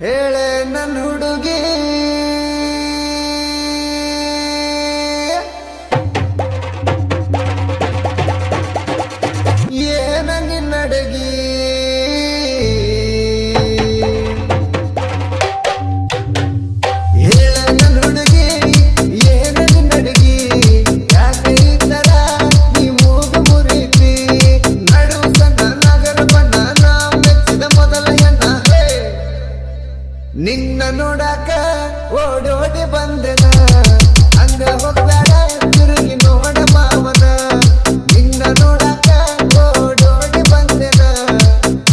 ಹೇಳೆ ನನ್ನ ಹುಡುಗಿ ಏನ ನಿನ್ನಡಗಿ ಹೇಳೆ ನನ್ನ ಹುಡುಗಿ ಏನ ನಿನ್ನಡಗಿ ಯಾಕೆ ಈ ತರ ನೀ ಮೂಗು ಮುರಿತಿ ನಡು ಸಣ್ಣ ನಗರ ಬಣ್ಣ ನಾ ಮೆಚ್ಚಿದ ಮೊದಲ ಹೆಣ್ಣ ನಿನ್ನ ನೋಡಾಕ ಓಡೋಡಿ ಬಂದೆನ ಹಂಗ ಹೋಗ್ಬೇಡ ತಿರುಗಿ ನೋಡ ಮಾವನ ನಿನ್ನ ನೋಡಾಕ ಓಡೋಡಿ ಬಂದೆನ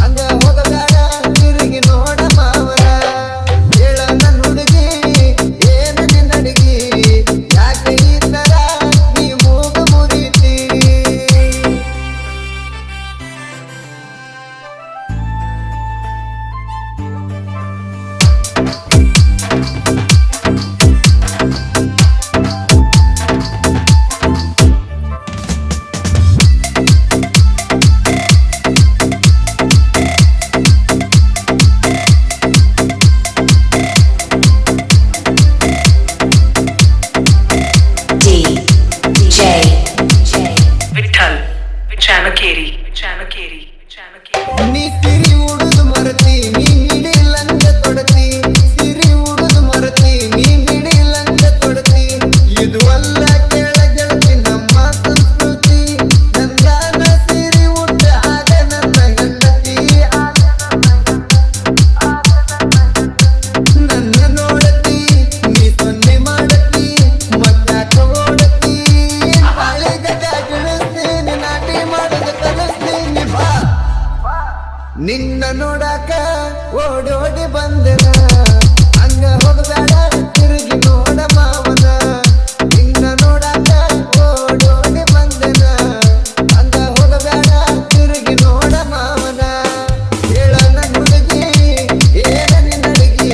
ಹಂಗ ಹೋಗಬೇಡ ತಿರುಗಿ ನೋಡ ಮಾವನ ಹೇಳ ನನ್ನ ಹುಡುಗಿ ಏನ ನಿನ್ನಡಗಿ ಯಾಕೆ ಈ ತರ ನೀ ಮೂಗು ಮುರಿತಿ DJ Vittal Chanakeri ನೀ ಸಿರಿ ಉಡುದು ಮರತಿ ನೀ ಮಿಡಿ ಲಂಗ ತೊಡತಿ ಸಿರಿ ಉಡುದು ಮರತಿ ನೀ ಮಿಡಿ ಲಂಗ ತೊಡತಿ ಇದು ಅಲ್ಲ ಕೇಳ ಗೆಳತಿ ನಮ್ಮ ಸಂಸ್ಕೃತಿ ನಂದಾನ ಸಿರಿ ಉಟ್ಟ ಆಗ ನನ್ನ ಹೆಂಡತಿ ನನ್ನ ನೋಡತಿ ನೀ ಸೊನ್ನೆ ಮಾಡತಿ ಮತ್ತಾಕ ಓಡತಿ ಬಾಳೆ ಗದ ಗಿಳಿಸ್ತೀನಿ ನಾಟಿ ಮಾಡೋದು ಕಲಿಸ್ತೀನಿ ಬಾ ನಿನ್ನ ನೋಡಾಕ ಓಡೋಡಿ ಬಂದೆನ ಹಂಗ ಹೋಗಬೇಡ ತಿರುಗಿ ನೋಡ ಮಾವನ ನಿನ್ನ ನೋಡಾಕ ಓಡೋಡಿ ಬಂದೆನ ಹಂಗ ಹೋಗಬೇಡ ತಿರುಗಿ ನೋಡ ಮಾವನ ಹೇಳ ನನ್ನ ಹುಡುಗಿ ಏನ ನಿನ್ನಡಗಿ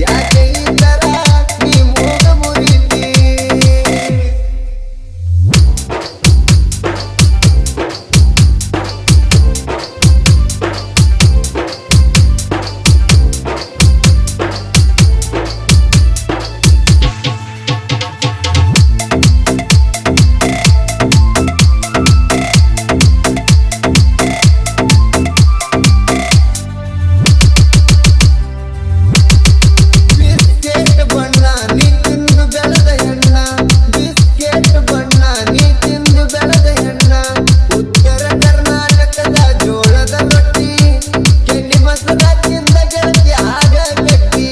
ಯಾಕೆ ಈ ತರ ನೀ ಮೂಗ ಮುರಿತಿ ಬಿಸ್ಕೆಟ್ ಬಣ್ಣ ನೀ ತಿಂದು ಬೆಳೆದ ಹೆಣ್ಣ ಬಿಸ್ಕೆಟ್ ಬಣ್ಣ ನೀ ತಿಂದು ಬೆಳೆದ ಹೆಣ್ಣ ಉತ್ತರ ಕರ್ನಾಟಕದ ಜೋಳದ ರೊಟ್ಟಿ ಕೆನ್ನಿ ಮಸದ ತಿಂದ ಗೆಳತಿ ಆಗ ಗಟ್ಟಿ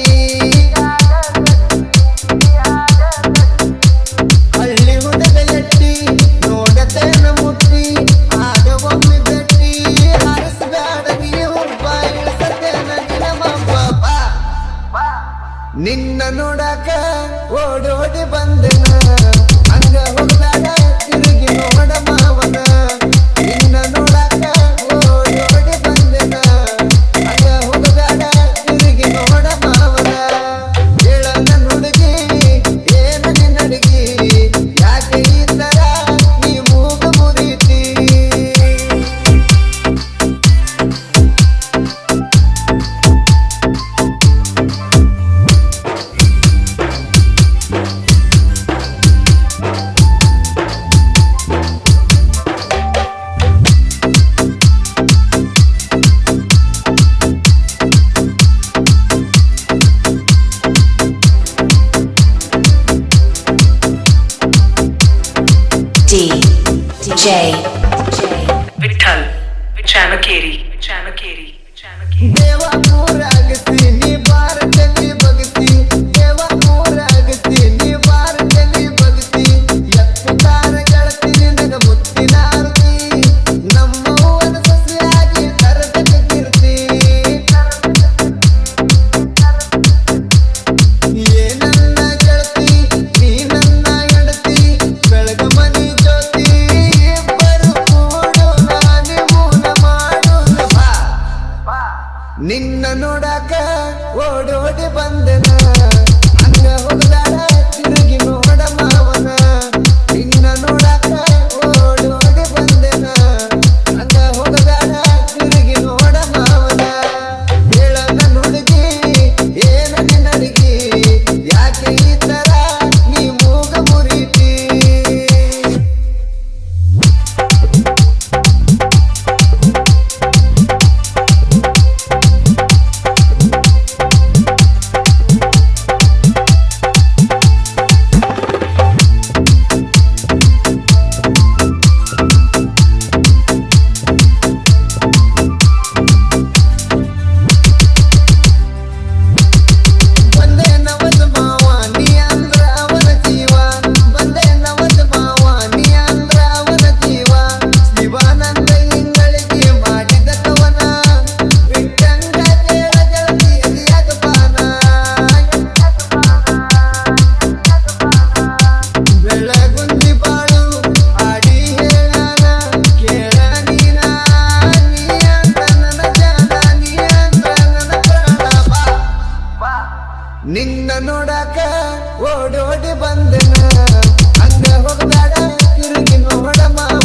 ಹಳ್ಳಿ ಹುಡುಗ ಎಟ್ಟಿ ನೋಡತೇನ ಮುಟ್ಟಿ ಆಗ ಒಮ್ಮೆ ಬೆಟ್ಟಿ ಹಾರಿಸಬೇಡ ನೀ ಹುಬ್ಬ ಇಳಿಸತೇನ ನಿನಮಬ್ಬ ನಿನ್ನ ನೋಡಾಕ ಓಡೋಡಿ ಬಂದೆನ ಹಂಗ ಹೋಗಬೇಡ ತಿರುಗಿ ನೋಡ ಮಾವನ ನಿನ್ನ ನೋಡಾಕ ಓಡೋಡಿ ಬಂದೆನ ಹಂಗ ಹೋಗಬೇಡ ತಿರುಗಿ ನೋಡ ಮಾವನ ಹೇಳ ನನ್ನ ಹುಡುಗಿ ಏನ ನಿನ್ನಡಗಿ ಯಾಕೆ ಈ ತರ ನೀ ಮೂಗು ಮುರಿತಿ DJ Vittal Chanakeri ದೇವ ಮೂರಾಗತಿ ನೀ ಭಾರತದಲ್ಲಿ ಭಗತಿ ದೇವ ಮೂರಾಗತಿ ನೀ ಭಾರತದಲ್ಲಿ ಭಗತಿ ಎತ್ತಾರ ಗೆಳತಿ ನಿನಗ ಮುತ್ತಿನ ಆರತಿ ನಮ್ಮವ್ವನ ಸಸಿಯಾಗಿ ತರದಕ್ಕೆ ಕೀರ್ತಿ ಏನನ್ನ ಗೆಳತಿ ನೀ ನನ್ನ ಹೆಂಡತಿ ಬೆಳಗ ಮನಿ ಜ್ಯೋತಿ ಇಬ್ಬರು ಕೂಡು ನಾನೇ ಮೂಲ ಮಾಡೋಣ ಬಾ ನಿನ್ನ ನೋಡಾಕ ಓಡೋಡಿ ಬಂದೆನ ಹಂಗ ಹೋಗಬೇಡ ತಿರುಗಿ ನೋಡ ಮಾವನ ನಿನ್ನ ನೋಡಾಕ ಓಡೋಡಿ ಬಂದೆನ ಹಂಗ ಹೋಗಬೇಡ ತಿರುಗಿ ನೋಡ ಮಾವನ ಹೇಳ ನನ್ನ ಹುಡುಗಿ ನಿನ್ನ ನೋಡಾಕ ಓಡೋಡಿ ಬಂದನ ಹಂಗ ಹೋಗಬೇಡ ತಿರುಗಿ ನೋಡ ಮಾವ